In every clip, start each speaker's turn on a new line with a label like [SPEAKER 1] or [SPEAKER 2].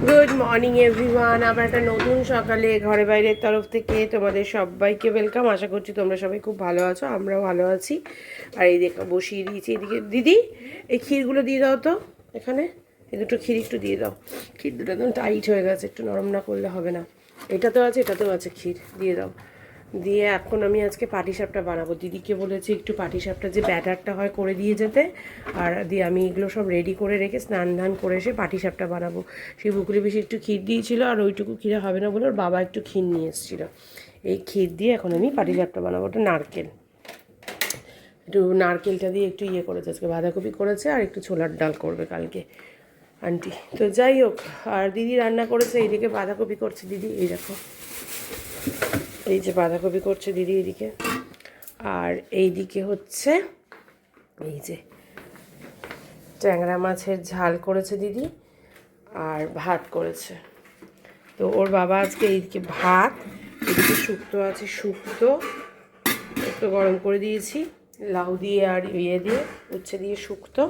[SPEAKER 1] Good morning everyone. আবার একটা নতুন সকালে ঘরে বাইরের তরফ থেকে তোমাদের সবাইকে ওয়েলকাম। আশা করছি তোমরা সবাই খুব ভালো আছো, আমরাও ভালো আছি। আর এই দেখো বসিয়ে দিয়েছি এদিকে। দিদি এই ক্ষীরগুলো দিয়ে দাও তো, এখানে এই দুটো ক্ষীর একটু দিয়ে দাও। ক্ষীর দুটো একদম টাইট হয়ে গেছে, একটু নরম না করলে হবে না। এটাতেও আছে এটাতেও আছে ক্ষীর, দিয়ে দাও। দিয়ে এখন আমি আজকে পাটিসাপটা বানাবো। দিদিকে বলেছি একটু পাটিসাপটা যে ব্যাটারটা হয় করে দিয়ে যেতে, আর দিয়ে আমি এগুলো সব রেডি করে রেখে স্নান ধান করে এসে পাটিসাপটা বানাবো। সেই বুকুলি বেশি একটু ক্ষীর দিয়েছিল, আর ওইটুকু ক্ষীরে হবে না বলে ওর বাবা একটু ক্ষীর নিয়ে এসেছিলো। এই ক্ষীর দিয়ে এখন আমি পাটিসাপটা বানাবো। ওটা নারকেল, একটু নারকেলটা দিয়ে একটু ইয়ে করেছে আজকে, বাঁধাকপি করেছে আর একটু ছোলার ডাল করবে কালকে আন্টি। তো যাই হোক, আর দিদি রান্না করেছে, এইদিকে বাঁধাকপি করছে দিদি, এই দেখো এই যে বাঁধাকপি করছে দিদি এদিকে। আর এইদিকে হচ্ছে এই যে ট্যাংরা মাছের ঝাল করেছে দিদি, আর ভাত করেছে। তো ওর বাবা আজকে এইদিকে ভাত, এদিকে শুক্তো আছে, শুক্তো একটু গরম করে দিয়েছি লাউ দিয়ে আর ইয়ে দিয়ে, উচ্ছে দিয়ে শুক্তো,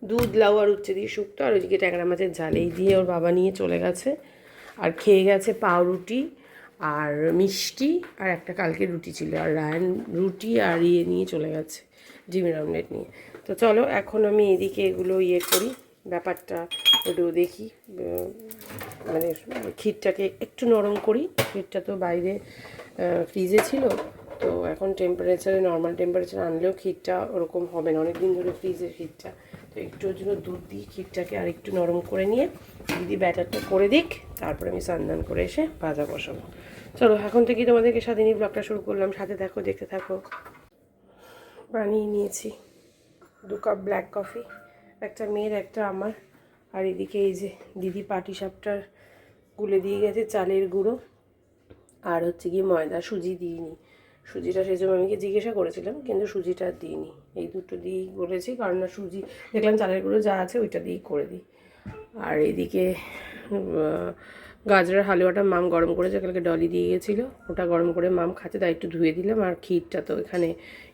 [SPEAKER 1] দুধ লাউ আর উচ্ছে দিয়ে শুক্তো, আর ওইদিকে ট্যাংরা মাছের ঝাল। এই দিয়ে ওর বাবা নিয়ে চলে গেছে, আর খেয়ে গেছে পাউরুটি আর মিষ্টি, আর একটা কালকে রুটি ছিল, আর রায়ন রুটি আর ইয়ে নিয়ে চলে গেছে, ডিমের অমলেট নিয়ে। তো চলো এখন আমি এদিকে এগুলো ইয়ে করি, ব্যাপারটা একটু দেখি, মানে ক্ষীরটাকে একটু নরম করি। ক্ষীরটা তো বাইরে ফ্রিজে ছিল, তো এখন টেম্পারেচারে নর্মাল টেম্পারেচার আনলেও ক্ষীরটা ওরকম হবে না, অনেক দিন ধরে ফ্রিজের ক্ষীরটা। তো একটুর জন্য দুধ দিয়ে ক্ষীরটাকে আর একটু নরম করে নিয়ে দিদি ব্যাটারটা করে দিক, তারপরে আমি স্নান করে এসে ভাজা বসাবো। চলো এখন থেকেই তোমাদেরকে সাথে নিয়ে ব্লগটা শুরু করলাম, সাথে থাকো, দেখতে থাকো। বানিয়ে নিয়েছি 2 কাপ ব্ল্যাক কফি, একটা মেয়ের একটা আমার। আর এদিকে এই যে দিদি পাটিসাপটার গুলে দিয়ে গেছে চালের গুঁড়ো, আর হচ্ছে গিয়ে ময়দা, সুজি দিইনি। সুজিটা সেই জন্য আমাকে জিজ্ঞাসা করেছিলাম, কিন্তু সুজিটা দিইনি। এই দুটো দিয়েই বলেছি, কারণ না সুজি দেখলাম চালের গুঁড়ো যা আছে ওইটা দিয়েই করে দিই। আর এইদিকে গাজরের হালুয়াটা মাম গরম করেছে, কালকে ডলি দিয়ে গেছিলো, ওটা গরম করে মাম খাচ্ছে, তাই একটু ধুয়ে দিলাম। আর ক্ষীরটা তো এখানে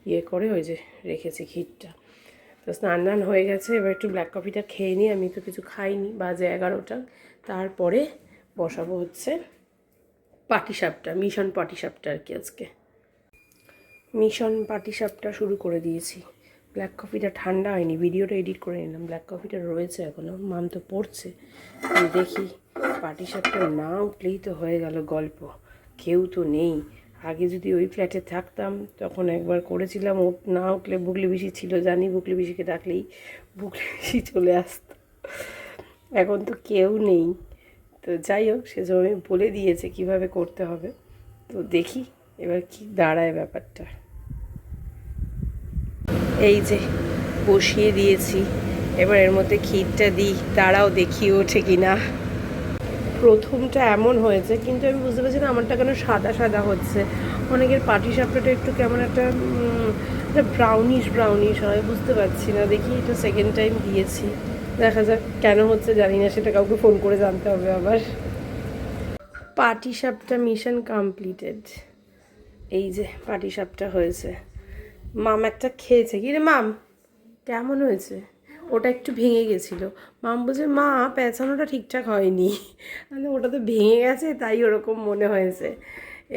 [SPEAKER 1] ইয়ে করে ওই যে রেখেছি ক্ষীরটা। তো স্নান টান হয়ে গেছে, এবার একটু ব্ল্যাক কফিটা খেয়ে নিই। আমি তো কিছু খাইনি, বাজে 11টা। তারপরে বসাবো হচ্ছে পাটিসাপটা, মিশন পাটিসাপটা আর কি। আজকে মিশন পাটিসাপটা শুরু করে দিয়েছি। ব্ল্যাক কফিটা ঠান্ডা হয়নি, ভিডিওটা এডিট করে নিলাম, ব্ল্যাক কফিটা রয়েছে এখনও, মাম তো পড়ছে। দেখি পাটিসাপটা না উঠলেই তো হয়ে গেল গল্প, কেউ তো নেই। আগে যদি ওই ফ্ল্যাটে থাকতাম তখন একবার করেছিলাম, না উঠলে বুকলি পিসি ছিল, জানি বুকলি পিসিকে ডাকলেই বুকলি পিসি চলে আসতো। এখন তো কেউ নেই। তো যাই হোক, সেজন্য আমি বলে দিয়েছে কিভাবে করতে হবে। তো দেখি এবার কি দাঁড়ায় ব্যাপারটা। এই যে বসিয়ে দিয়েছি, এবার এর মধ্যে ক্ষীরটা দিই, দাঁড়াও দেখি ওঠে কি না। প্রথমটা এমন হয়েছে, কিন্তু আমি বুঝতে পারছি না আমারটা কেন সাদা সাদা হচ্ছে। অনেকের পাটিসাপটাটা একটু কেমন একটা ব্রাউনিশ ব্রাউনিশ হয়, বুঝতে পারছি না। দেখি এটা সেকেন্ড টাইম দিয়েছি, দেখা যাক কেন হচ্ছে, জানি না, সেটা কাউকে ফোন করে জানতে হবে আবার। পাটিসাপটা মিশন কমপ্লিটেড। এই যে পাটিসাপটা হয়েছে, মাম একটা খেয়েছে। কি রে মাম, কেমন হয়েছে? ওটা একটু ভেঙে গেছিলো, মাম বলছে মা পেঁচানোটা ঠিকঠাক হয়নি। মানে ওটা তো ভেঙে গেছে তাই ওরকম মনে হয়েছে।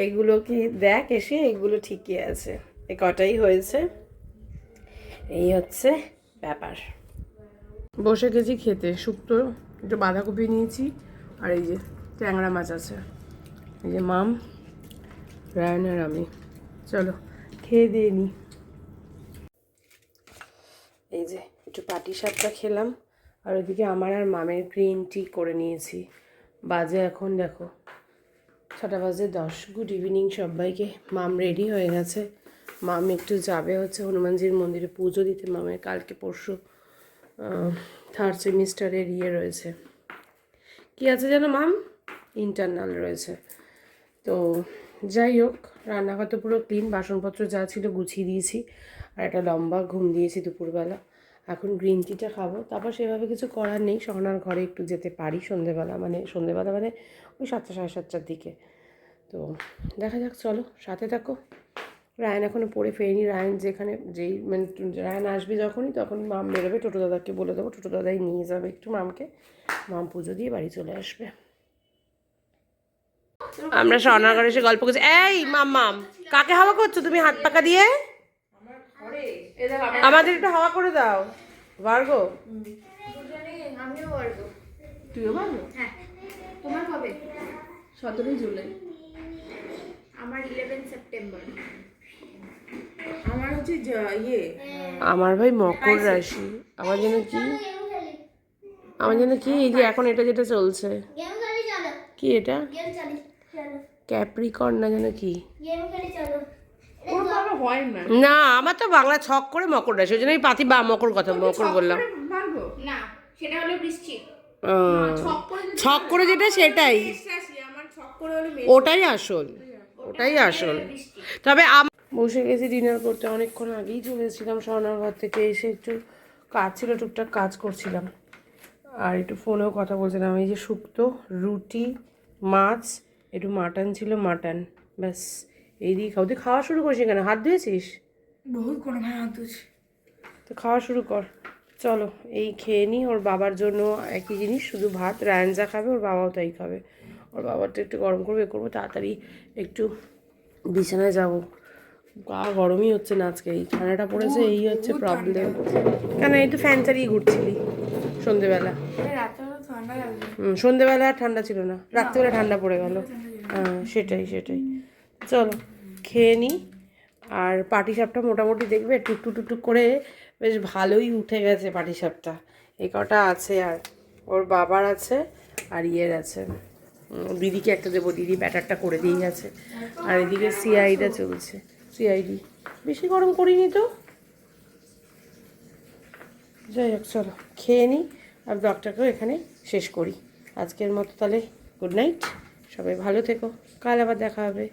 [SPEAKER 1] এগুলো কি দেখ এসে, এগুলো ঠিকই আছে, এ কটাই হয়েছে। এই হচ্ছে ব্যাপার। বসে গেছি খেতে, শুক্তো একটু বাঁধাকপি নিয়েছি, আর এই যে ট্যাংরা মাছ আছে। এই যে মাম, রায়ন আর আমি। চলো খেয়ে দিয়ে নিই। এই যে একটু পাটিসাপটা খেলাম, আর ওইদিকে আমার আর মামের গ্রিন টি করে নিয়েছি। বাজে এখন দেখো 6:10। গুড ইভিনিং সবাইকে। মাম রেডি হয়ে গেছে, মাম একটু যাবে হচ্ছে হনুমানজির মন্দিরে পুজো দিতে। মামের কালকে পরশু 3rd সেমিস্টারের ইয়ে রয়েছে, কি আছে যেন মাম, ইন্টারনাল রয়েছে। তো যাই হোক, রান্নাঘর তো পুরো ক্লিন, বাসনপত্র যা ছিল গুছিয়ে দিয়েছি, আর একটা লম্বা ঘুম দিয়েছি দুপুরবেলা। এখন গ্রিন টিটা খাবো, তারপর সেভাবে কিছু করার নেই, সহনার ঘরে একটু যেতে পারি সন্ধেবেলা, মানে ওই 7টা 7:30টার দিকে। তো দেখা যাক, চলো সাথে থাকো। রায়ন এখনো পড়ে ফেরেনি। রায়ন যেখানে যেই মানে রায়ন আসবে যখনই তখনই মাম বেরোবে, টোটো দাদাকে বলে দেবো, টোটো দাদাই নিয়ে যাবে একটু মামকে, মাম পুজো দিয়ে বাড়ি চলে আসবে। আমরা স্বর্ণাগর এসে গল্প করছি। এই মাম মাম কাকে হাওয়া করছো তুমি হাত পাকা দিয়ে? আমাদের একটু হাওয়া করে দাও। ভার্গো
[SPEAKER 2] আমিও পারবো।
[SPEAKER 1] তুইও পারবো?
[SPEAKER 2] হ্যাঁ। তোমার কবে?
[SPEAKER 1] 17 জুলাই।
[SPEAKER 2] আমার 11 সেপ্টেম্বর।
[SPEAKER 3] আমার হচ্ছে ইয়ে
[SPEAKER 1] আমার ভাই মকর রাশি। আমার জন্য কি, আমার জন্য কি এই যে এখন এটা যেটা চলছে, কি এটা ক্যাপ্রিকর্ন না যেন কি,
[SPEAKER 3] ওর বাবা হয় না
[SPEAKER 1] না আমার তো বাংলা ছক করে মকর রাশি, ওই জন্য আমি পাতি বা মকর কথা মকর বললাম।
[SPEAKER 3] পারবো
[SPEAKER 2] না, সেটা হলো বৃশ্চিক।
[SPEAKER 1] ছক করে যেটা সেটাই,
[SPEAKER 3] আমার ছক করে হলে
[SPEAKER 1] ওটাই আসল, ওটাই আসল। তবে বসে গেছি ডিনার করতে, অনেকক্ষণ আগেই চলে এসেছিলাম স্বর্ণার ঘর থেকে, এসে একটু কাজ ছিল, টুকটাক কাজ করছিলাম আর একটু ফোনেও কথা বলছিলাম। এই যে শুক্তো, রুটি, মাছ, একটু মাটন ছিল, মাটন, ব্যাস এই দিয়ে খাও। তুই খাওয়া শুরু করিস কেন, হাত ধুয়েছিস?
[SPEAKER 3] বহুত কোনো ভাই হাত ধুয়েছি।
[SPEAKER 1] তো খাওয়া শুরু কর, চলো এই খেয়ে নিই। ওর বাবার জন্য একই জিনিস, শুধু ভাত, রায়ন যা খাবে ওর বাবাও তাই খাবে। ওর বাবারটা একটু গরম করবে, করবো তাড়াতাড়ি একটু বিছানায় যাব। গা গরমই হচ্ছে না আজকে, এই ঠান্ডাটা পড়েছে, এই হচ্ছে প্রবলেম। কেন এই তো ফ্যান চালিয়ে ঘুরছিলি সন্ধেবেলা?
[SPEAKER 3] রাতে ঠান্ডা লাগবে।
[SPEAKER 1] সন্ধেবেলা আর ঠান্ডা ছিল না, রাত্রিবেলা ঠান্ডা পড়ে গেল। হ্যাঁ সেটাই সেটাই। চলো খেয়ে নিই। আর পাটিসাপটা মোটামুটি দেখবে টুকটুক টুকটুক করে বেশ ভালোই উঠে গেছে পাটিসাপটা। এই কটা আছে, আর ওর বাবার আছে আর ইয়ের আছে, দিদিকে একটা দেবো, দিদি ব্যাটারটা করে দিয়ে গেছে। আর এদিকে সিআইটা চলছে, সিআইডি বেশি গরম করিনি তো। যাই হোক চলো খেয়ে নিই আর ব্লগটাকেও এখানে শেষ করি আজকের মতো। তাহলে গুড নাইট, সবাই ভালো থেকো, কাল আবার দেখা হবে।